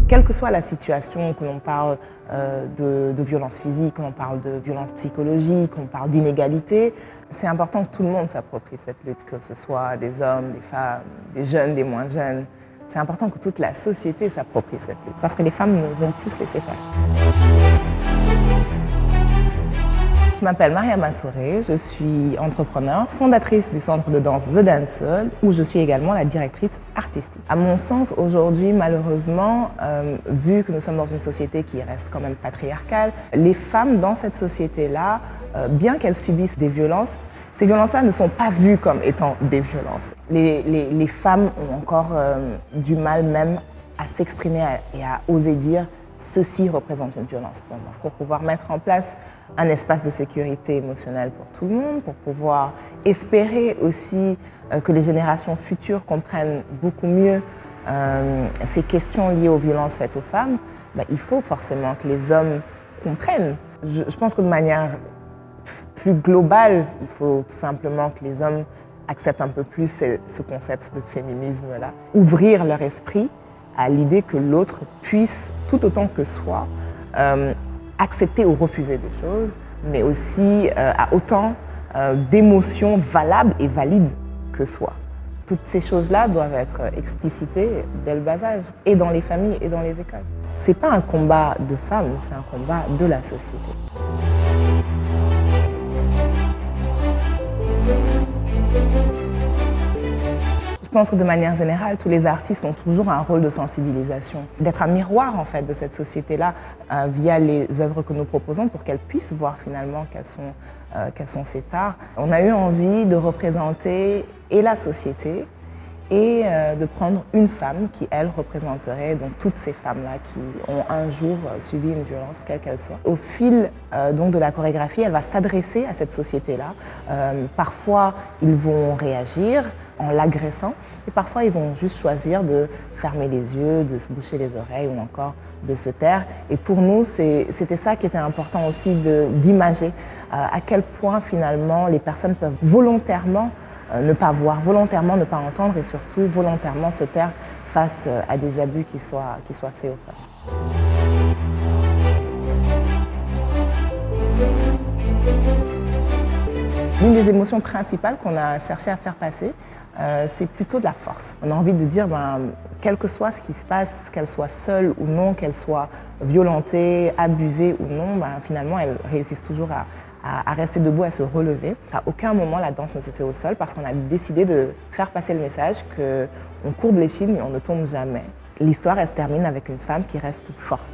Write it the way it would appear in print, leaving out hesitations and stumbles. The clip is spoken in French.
Quelle que soit la situation, que l'on parle de violence physique, que l'on parle de violence psychologique, qu'on parle d'inégalité, c'est important que tout le monde s'approprie cette lutte, que ce soit des hommes, des femmes, des jeunes, des moins jeunes. C'est important que toute la société s'approprie cette lutte, parce que les femmes ne vont plus se laisser faire. Je m'appelle Mariama Touré, je suis entrepreneure, fondatrice du centre de danse The Dance Hall, où je suis également la directrice artistique. À mon sens, aujourd'hui, malheureusement, vu que nous sommes dans une société qui reste quand même patriarcale, les femmes dans cette société-là, bien qu'elles subissent des violences, ces violences-là ne sont pas vues comme étant des violences. Les femmes ont encore du mal même à s'exprimer et à oser dire ceci représente une violence pour moi, pour pouvoir mettre en place un espace de sécurité émotionnelle pour tout le monde, pour pouvoir espérer aussi que les générations futures comprennent beaucoup mieux ces questions liées aux violences faites aux femmes. Il faut forcément que les hommes comprennent. Je pense que de manière plus globale, il faut tout simplement que les hommes acceptent un peu plus ce concept de féminisme-là, ouvrir leur esprit à l'idée que l'autre puisse, tout autant que soi, accepter ou refuser des choses, mais aussi à autant d'émotions valables et valides que soi. Toutes ces choses-là doivent être explicitées dès le bas âge, et dans les familles et dans les écoles. Ce n'est pas un combat de femmes, c'est un combat de la société. Je pense que de manière générale, tous les artistes ont toujours un rôle de sensibilisation, d'être un miroir en fait de cette société-là via les œuvres que nous proposons pour qu'elles puissent voir finalement quels sont ces arts. On a eu envie de représenter et la société et de prendre une femme qui, elle, représenterait donc toutes ces femmes-là qui ont un jour subi une violence, quelle qu'elle soit. Au fil donc de la chorégraphie, elle va s'adresser à cette société-là. Parfois, ils vont réagir en l'agressant et parfois, ils vont juste choisir de fermer les yeux, de se boucher les oreilles ou encore de se taire. Et pour nous, c'était ça qui était important aussi d'imager à quel point finalement les personnes peuvent volontairement ne pas voir, volontairement ne pas entendre et surtout volontairement se taire face à des abus qui soient faits aux femmes. L'une des émotions principales qu'on a cherché à faire passer, c'est plutôt de la force. On a envie de dire, quel que soit ce qui se passe, qu'elle soit seule ou non, qu'elle soit violentée, abusée ou non, finalement, elles réussissent toujours à rester debout, à se relever. À aucun moment, la danse ne se fait au sol parce qu'on a décidé de faire passer le message qu'on courbe l'échine mais on ne tombe jamais. L'histoire, elle se termine avec une femme qui reste forte.